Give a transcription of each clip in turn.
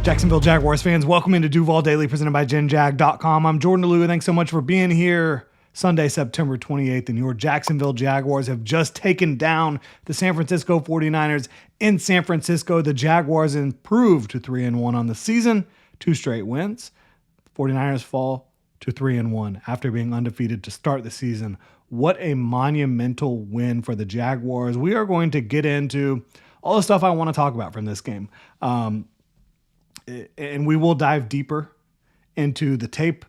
Jacksonville Jaguars fans, welcome into Duval Daily presented by GenJag.com. I'm Jordan DeLue. Thanks so much for being here. Sunday, September 28th, and your Jacksonville Jaguars have just taken down the San Francisco 49ers in San Francisco. The Jaguars improved to 3-1 on the season, 2 straight wins. 49ers fall to 3-1 after being undefeated to start the season. What a monumental win for the Jaguars. We are going to get into all the stuff I want to talk about from this game. And we will dive deeper into the tape,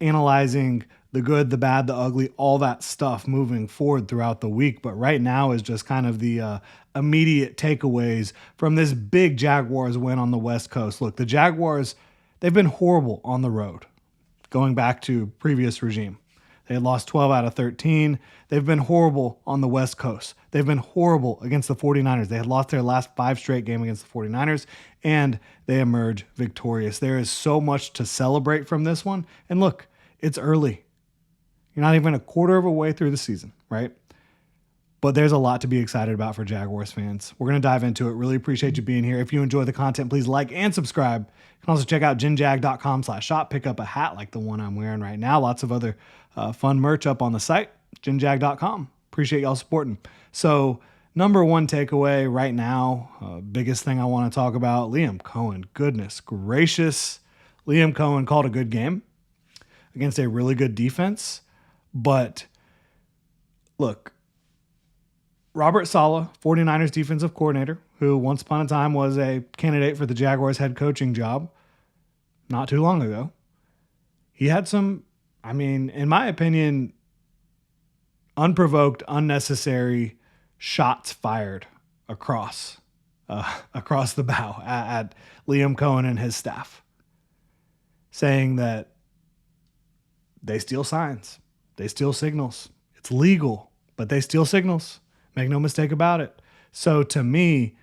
analyzing the good, the bad, the ugly, all that stuff moving forward throughout the week. But right now is just kind of the immediate takeaways from this big Jaguars win on the West Coast. Look, the Jaguars, they've been horrible on the road, going back to previous regime. They had lost 12 out of 13. They've been horrible on the West Coast. They've been horrible against the 49ers. They had lost their last 5 straight games against the 49ers, and they emerge victorious. There is so much to celebrate from this one. And look, it's early. You're not even a quarter of a way through the season, right? But there's a lot to be excited about for Jaguars fans. We're going to dive into it. Really appreciate you being here. If you enjoy the content, please like and subscribe. You can also check out genjag.com/shop. Pick up a hat like the one I'm wearing right now. Lots of other fun merch up on the site, genjag.com. Appreciate y'all supporting. So number one takeaway right now, biggest thing I want to talk about, Liam Cohen. Goodness gracious. Liam Cohen called a good game against a really good defense. But look, Robert Saleh, 49ers defensive coordinator, who once upon a time was a candidate for the Jaguars head coaching job not too long ago, he had some, in my opinion, unprovoked, unnecessary shots fired across the bow at Liam Cohen and his staff, saying that they steal signs, they steal signals. It's legal, but they steal signals. Make no mistake about it. So to me,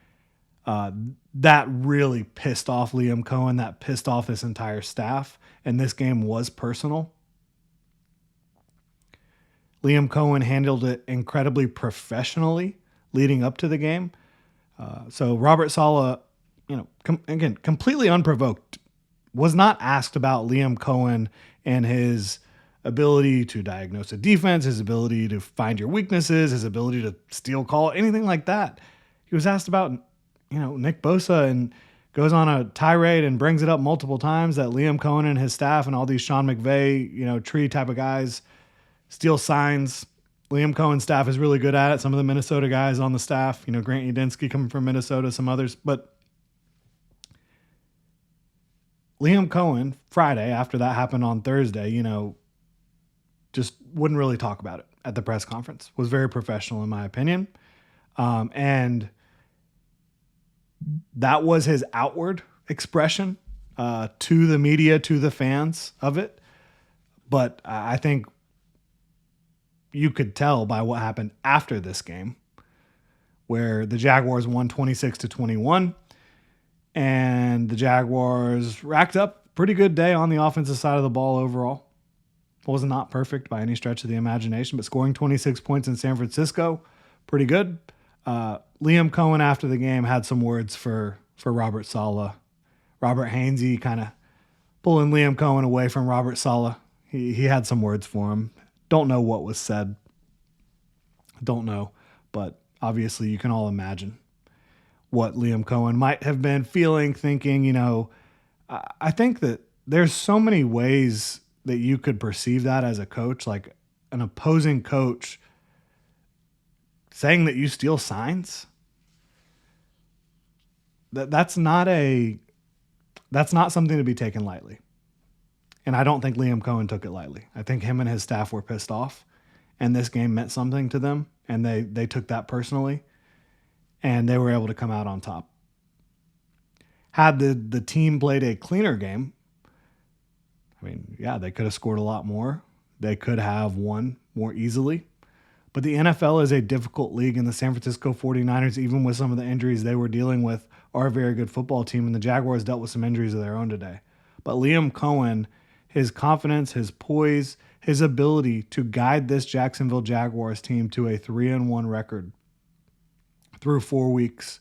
that really pissed off Liam Cohen. That pissed off this entire staff. And this game was personal. Liam Cohen handled it incredibly professionally leading up to the game. So Robert Saleh, again, completely unprovoked, was not asked about Liam Cohen and his ability to diagnose a defense, his ability to find your weaknesses, his ability to steal call, anything like that. He was asked about, Nick Bosa, and goes on a tirade and brings it up multiple times that Liam Cohen and his staff and all these Sean McVay, tree type of guys steal signs. Liam Cohen's staff is really good at it. Some of the Minnesota guys on the staff, Grant Udinski coming from Minnesota, some others. But Liam Cohen, Friday, after that happened on Thursday, just wouldn't really talk about it at the press conference. Was very professional, in my opinion. And that was his outward expression to the media, to the fans of it. But I think you could tell by what happened after this game, where the Jaguars won 26-21, and the Jaguars racked up a pretty good day on the offensive side of the ball overall. Was not perfect by any stretch of the imagination, but scoring 26 points in San Francisco, pretty good. Liam Cohen after the game had some words for Robert Saleh. Robert Hainsey kind of pulling Liam Cohen away from Robert Saleh. He had some words for him. Don't know what was said. Don't know, but obviously you can all imagine what Liam Cohen might have been feeling, thinking. I think that there's so many ways that you could perceive that as a coach, like an opposing coach saying that you steal signs. That's not something to be taken lightly. And I don't think Liam Cohen took it lightly. I think him and his staff were pissed off, and this game meant something to them, and they took that personally, and they were able to come out on top. Had the team played a cleaner game, they could have scored a lot more. They could have won more easily. But the NFL is a difficult league, and the San Francisco 49ers, even with some of the injuries they were dealing with, are a very good football team, and the Jaguars dealt with some injuries of their own today. But Liam Cohen, his confidence, his poise, his ability to guide this Jacksonville Jaguars team to a 3-1 record through 4 weeks,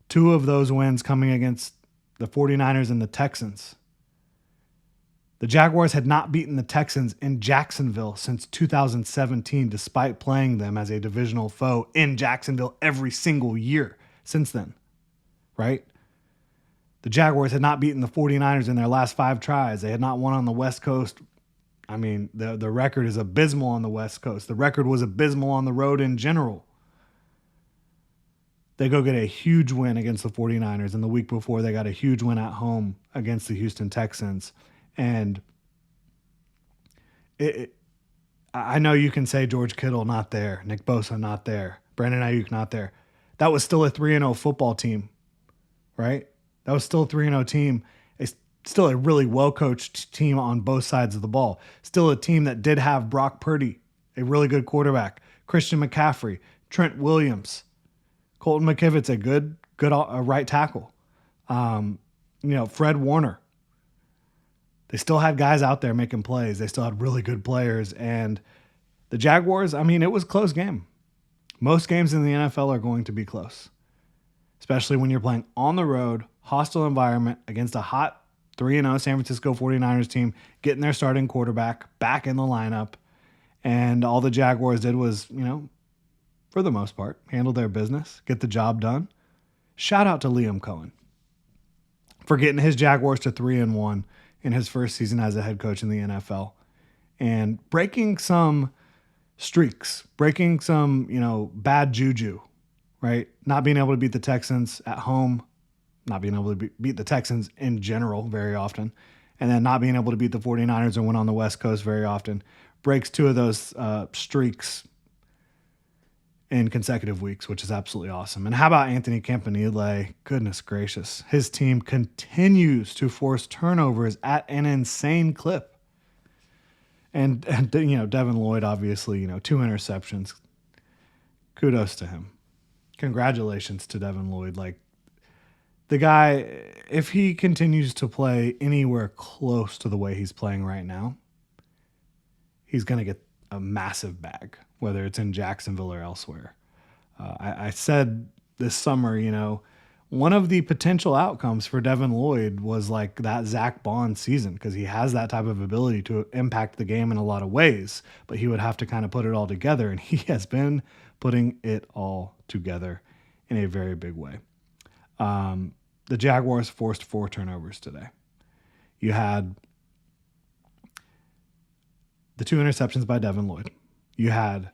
2 of those wins coming against the 49ers and the Texans. The Jaguars had not beaten the Texans in Jacksonville since 2017, despite playing them as a divisional foe in Jacksonville every single year since then, right? The Jaguars had not beaten the 49ers in their last 5 tries. They had not won on the West Coast. I mean, the record is abysmal on the West Coast. The record was abysmal on the road in general. They go get a huge win against the 49ers, and the week before they got a huge win at home against the Houston Texans. And I know you can say George Kittle not there, Nick Bosa not there, Brandon Ayuk not there. That was still a 3-0 football team, right? That was still a 3-0 team. Still a really well-coached team on both sides of the ball. Still a team that did have Brock Purdy, a really good quarterback, Christian McCaffrey, Trent Williams, Colton McKivitz, a good right tackle. Fred Warner. They still had guys out there making plays. They still had really good players. And the Jaguars, I mean, it was a close game. Most games in the NFL are going to be close, especially when you're playing on the road, hostile environment against a hot 3-0 San Francisco 49ers team, getting their starting quarterback back in the lineup. And all the Jaguars did was, for the most part, handle their business, get the job done. Shout out to Liam Cohen for getting his Jaguars to 3-1 in his first season as a head coach in the NFL and breaking some streaks, breaking some, bad juju, right? Not being able to beat the Texans at home, not being able to beat the Texans in general very often, and then not being able to beat the 49ers or win on the West Coast very often. Breaks 2 of those streaks in consecutive weeks, which is absolutely awesome. And how about Anthony Campanile? Goodness gracious. His team continues to force turnovers at an insane clip. And Devin Lloyd, obviously, 2 interceptions. Kudos to him. Congratulations to Devin Lloyd. Like, the guy, if he continues to play anywhere close to the way he's playing right now, he's going to get a massive bag, whether it's in Jacksonville or elsewhere. I said this summer, one of the potential outcomes for Devin Lloyd was like that Zach Bond season, because he has that type of ability to impact the game in a lot of ways, but he would have to kind of put it all together, and he has been putting it all together in a very big way. The Jaguars forced 4 turnovers today. You had the 2 interceptions by Devin Lloyd. You had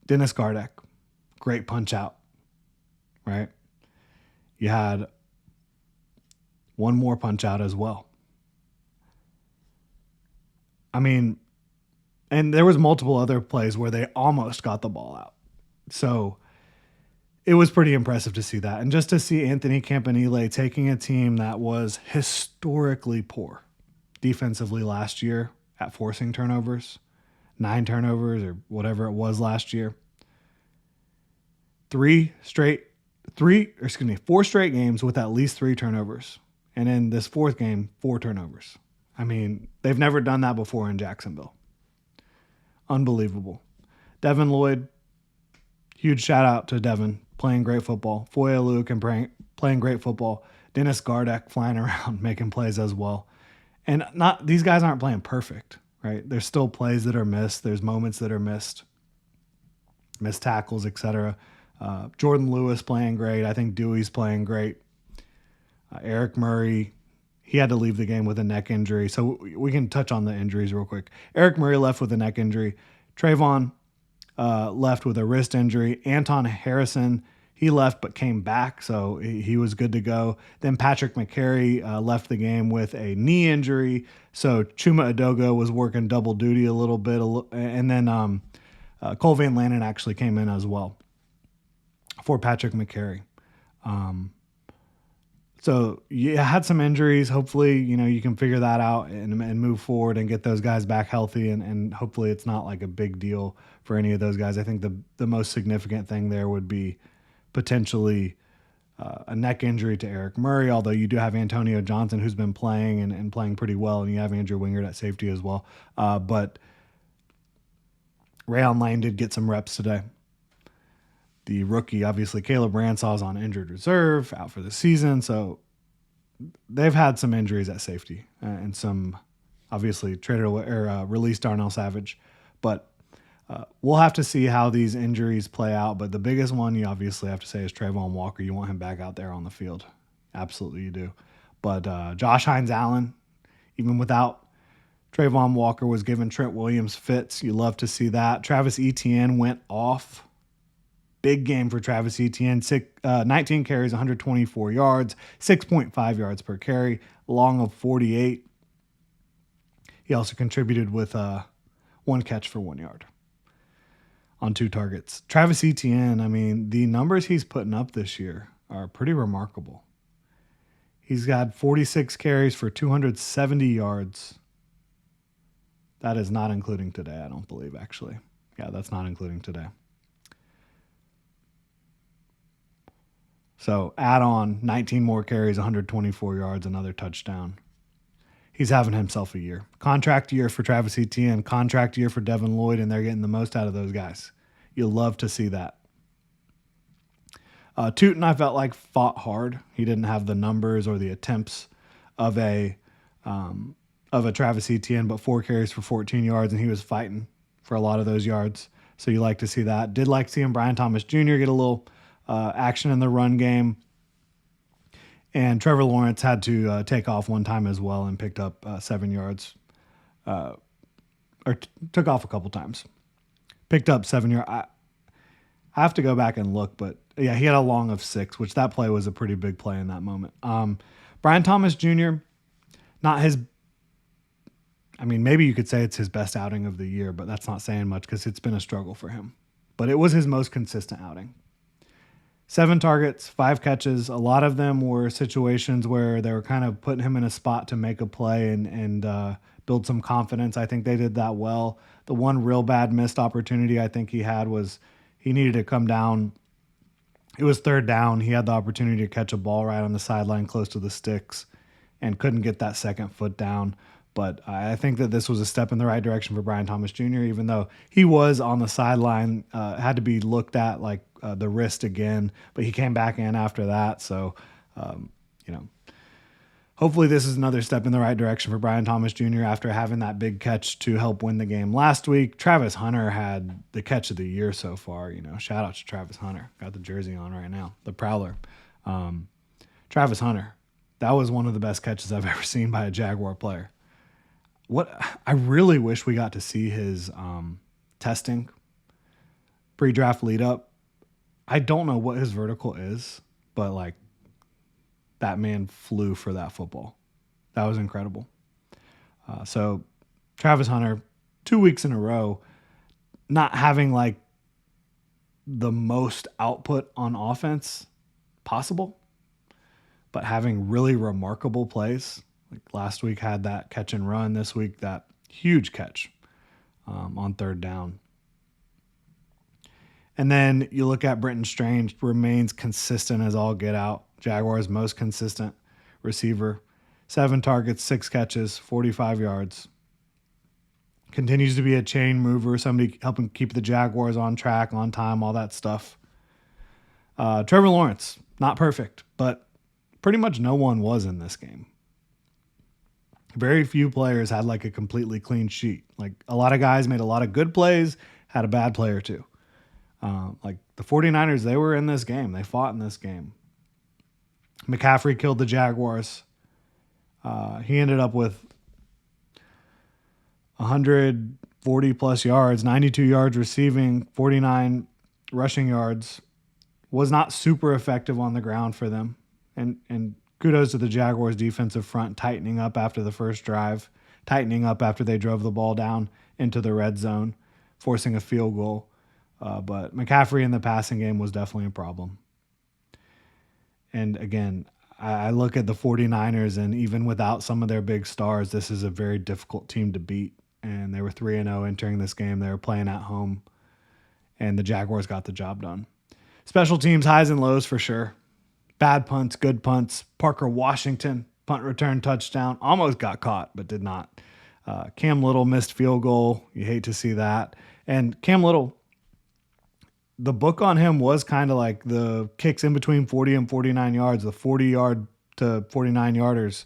Dennis Gardeck, great punch out, right? You had one more punch out as well. I mean, and there was multiple other plays where they almost got the ball out. So it was pretty impressive to see that. And just to see Anthony Campanile taking a team that was historically poor defensively last year at forcing turnovers, 9 turnovers or whatever it was last year. 4 straight games with at least 3 turnovers. And in this 4th game, 4 turnovers. I mean, they've never done that before in Jacksonville. Unbelievable. Devin Lloyd, huge shout out to Devin, playing great football. Foye Luke and playing great football. Dennis Gardeck flying around, making plays as well. And these guys aren't playing perfect, right? There's still plays that are missed. There's moments that are missed tackles, etc. Jordan Lewis playing great. I think Dewey's playing great. Eric Murray, he had to leave the game with a neck injury. So we can touch on the injuries real quick. Eric Murray left with a neck injury. Trayvon left with a wrist injury. Anton Harrison, he left but came back, so he was good to go. Then Patrick McCary left the game with a knee injury. So Chuma Edoga was working double duty a little bit. And then Cole Van Lannon actually came in as well for Patrick McCary. So you had some injuries. Hopefully, you can figure that out and move forward and get those guys back healthy. And hopefully it's not like a big deal for any of those guys. I think the most significant thing there would be potentially a neck injury to Eric Murray, although you do have Antonio Johnson, who's been playing and playing pretty well, and you have Andrew Wingard at safety as well. But Rayon Lane did get some reps today. The rookie, obviously, Caleb Ransaw's on injured reserve, out for the season. So they've had some injuries at safety and some, obviously, traded away or released Darnell Savage. But we'll have to see how these injuries play out. But the biggest one you obviously have to say is Trayvon Walker. You want him back out there on the field. Absolutely you do. But Josh Hines-Allen, even without Trayvon Walker, was giving Trent Williams fits. You love to see that. Travis Etienne went off. Big game for Travis Etienne. 19 carries, 124 yards, 6.5 yards per carry, long of 48. He also contributed with one catch for 1 yard on 2 targets. Travis Etienne, I mean, the numbers he's putting up this year are pretty remarkable. He's got 46 carries for 270 yards. That is not including today, I don't believe, actually. Yeah, that's not including today. So add on 19 more carries, 124 yards, another touchdown. He's having himself a year. Contract year for Travis Etienne, contract year for Devin Lloyd, and they're getting the most out of those guys. You'll love to see that. Tootin, I felt like, fought hard. He didn't have the numbers or the attempts of a Travis Etienne, but 4 carries for 14 yards, and he was fighting for a lot of those yards. So you like to see that. Did like seeing Brian Thomas Jr. get a little action in the run game. And Trevor Lawrence had to take off one time as well and picked up 7 yards. Took off a couple times. Picked up 7 yards. I have to go back and look, but yeah, he had a long of 6, which that play was a pretty big play in that moment. Brian Thomas Jr., not his, I mean, maybe you could say it's his best outing of the year, but that's not saying much because it's been a struggle for him. But it was his most consistent outing. 7 targets, 5 catches. A lot of them were situations where they were kind of putting him in a spot to make a play and build some confidence. I think they did that well. The one real bad missed opportunity I think he had was he needed to come down. It was 3rd down. He had the opportunity to catch a ball right on the sideline close to the sticks and couldn't get that second foot down. But I think that this was a step in the right direction for Brian Thomas Jr., even though he was on the sideline, had to be looked at like the wrist again, but he came back in after that. So, hopefully this is another step in the right direction for Brian Thomas Jr. after having that big catch to help win the game last week. Travis Hunter had the catch of the year so far. Shout out to Travis Hunter. Got the jersey on right now, the Prowler. Travis Hunter, that was one of the best catches I've ever seen by a Jaguar player. What I really wish we got to see his testing pre-draft lead up. I don't know what his vertical is, but like that man flew for that football. That was incredible. So Travis Hunter, 2 weeks in a row, not having like the most output on offense possible, but having really remarkable plays. Like last week had that catch and run. This week, that huge catch on 3rd down. And then you look at Brenton Strange, remains consistent as all get out. Jaguars' most consistent receiver. 7 targets, 6 catches, 45 yards. Continues to be a chain mover, somebody helping keep the Jaguars on track, on time, all that stuff. Trevor Lawrence, not perfect, but pretty much no one was in this game. Very few players had like a completely clean sheet. Like a lot of guys made a lot of good plays, had a bad play or two. Like the 49ers, they were in this game. They fought in this game. McCaffrey killed the Jaguars. He ended up with 140 plus yards, 92 yards receiving, 49 rushing yards. Was not super effective on the ground for them. And kudos to the Jaguars defensive front tightening up after the first drive, tightening up after they drove the ball down into the red zone, forcing a field goal. But McCaffrey in the passing game was definitely a problem. And again, I look at the 49ers, and even without some of their big stars, this is a very difficult team to beat. And they were 3-0 entering this game. They were playing at home, and the Jaguars got the job done. Special teams, highs and lows for sure. Bad punts, good punts. Parker Washington, punt return touchdown. Almost got caught, but did not. Cam Little missed field goal. You hate to see that. And Cam Little, the book on him was kind of like the kicks in between 40 and 49 yards, the 40-yard to 49-yarders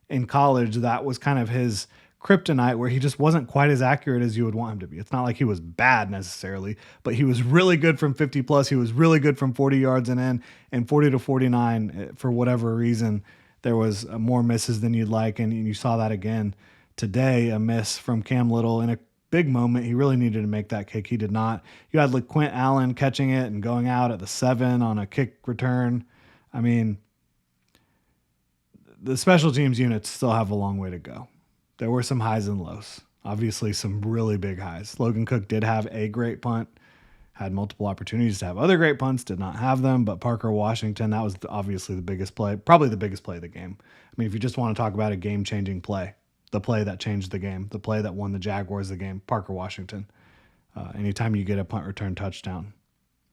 in college. That was kind of his kryptonite, where he just wasn't quite as accurate as you would want him to be. It's not like he was bad necessarily, but he was really good from 50 plus. He was really good from 40 yards and in, and 40 to 49, for whatever reason, there was more misses than you'd like. And you saw that again today, a miss from Cam Little in a big moment. He really needed to make that kick. He did not. You had LaQuint Allen catching it and going out at the 7 on a kick return. I mean, the special teams units still have a long way to go. There were some highs and lows. Obviously, some really big highs. Logan Cook did have a great punt, had multiple opportunities to have other great punts, did not have them. But Parker Washington, that was obviously the biggest play, probably the biggest play of the game. I mean, if you just want to talk about a game-changing play, the play that changed the game, the play that won the Jaguars the game, Parker Washington. Anytime you get a punt return touchdown,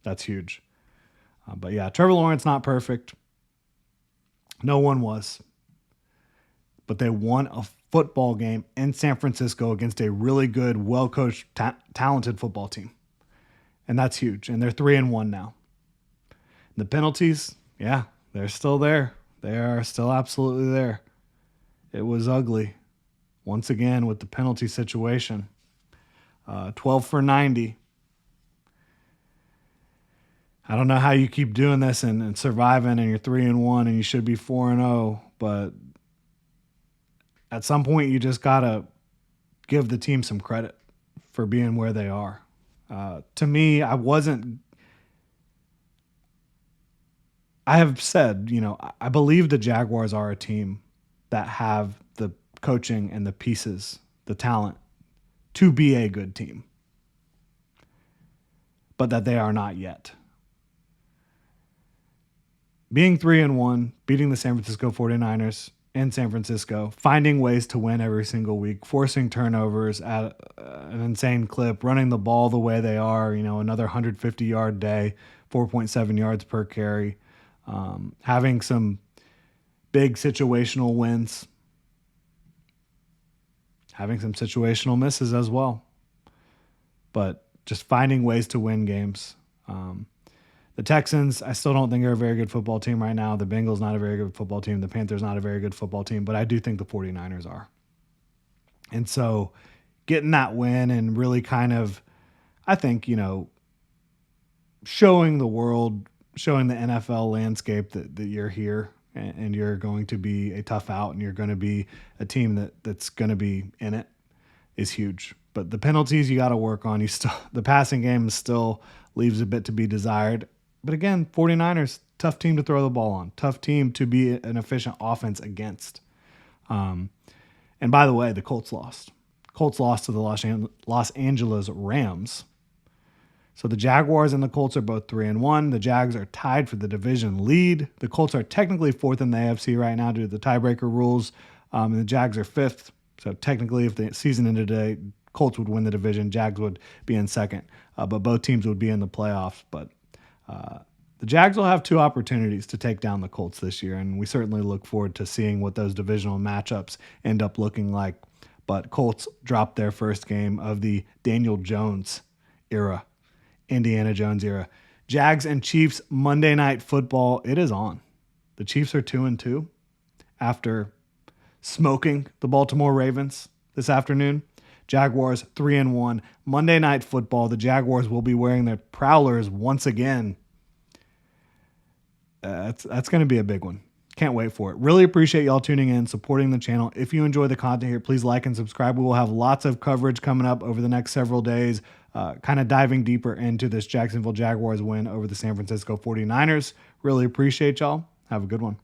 that's huge. But yeah, Trevor Lawrence, not perfect. No one was. But they won a football game in San Francisco against a really good, well-coached, talented football team. And that's huge. And they're 3-1 now. The penalties, yeah, they're still there. They are still absolutely there. It was ugly. Once again, with the penalty situation. 12 for 90. I don't know how you keep doing this and surviving, and you're 3-1 and you should be 4-0, but at some point you just got to give the team some credit for being where they are. To me, I have said, I believe the Jaguars are a team that have the coaching and the pieces, the talent to be a good team, but that they are not yet. Being 3-1, beating the San Francisco 49ers in San Francisco, finding ways to win every single week, forcing turnovers at an insane clip, running the ball the way they are, another 150-yard day, 4.7 yards per carry, having some big situational wins, having some situational misses as well, but just finding ways to win games. The Texans, I still don't think are a very good football team right now. The Bengals, not a very good football team. The Panthers, not a very good football team. But I do think the 49ers are. And so getting that win and really kind of, I think, showing the world, showing the NFL landscape that you're here and you're going to be a tough out and you're going to be a team that's going to be in it is huge. But the penalties you got to work on. The passing game still leaves a bit to be desired. But again, 49ers, tough team to throw the ball on, tough team to be an efficient offense against. And by the way, the Colts lost. Colts lost to the Los Angeles Rams. So the Jaguars and the Colts are both 3-1. The Jags are tied for the division lead. The Colts are technically fourth in the AFC right now due to the tiebreaker rules. And the Jags are fifth. So technically, if the season ended today, Colts would win the division. Jags would be in second. But both teams would be in the playoffs. But the Jags will have 2 opportunities to take down the Colts this year, and we certainly look forward to seeing what those divisional matchups end up looking like. But Colts dropped their first game of the Daniel Jones era, Indiana Jones era. Jags and Chiefs Monday Night Football, it is on. The Chiefs are 2-2 after smoking the Baltimore Ravens this afternoon. Jaguars 3-1. Monday Night Football, the Jaguars will be wearing their prowlers once again. That's going to be a big one. Can't wait for it. Really appreciate y'all tuning in, supporting the channel. If you enjoy the content here, please like and subscribe. We will have lots of coverage coming up over the next several days, kind of diving deeper into this Jacksonville Jaguars win over the San Francisco 49ers. Really appreciate y'all. Have a good one.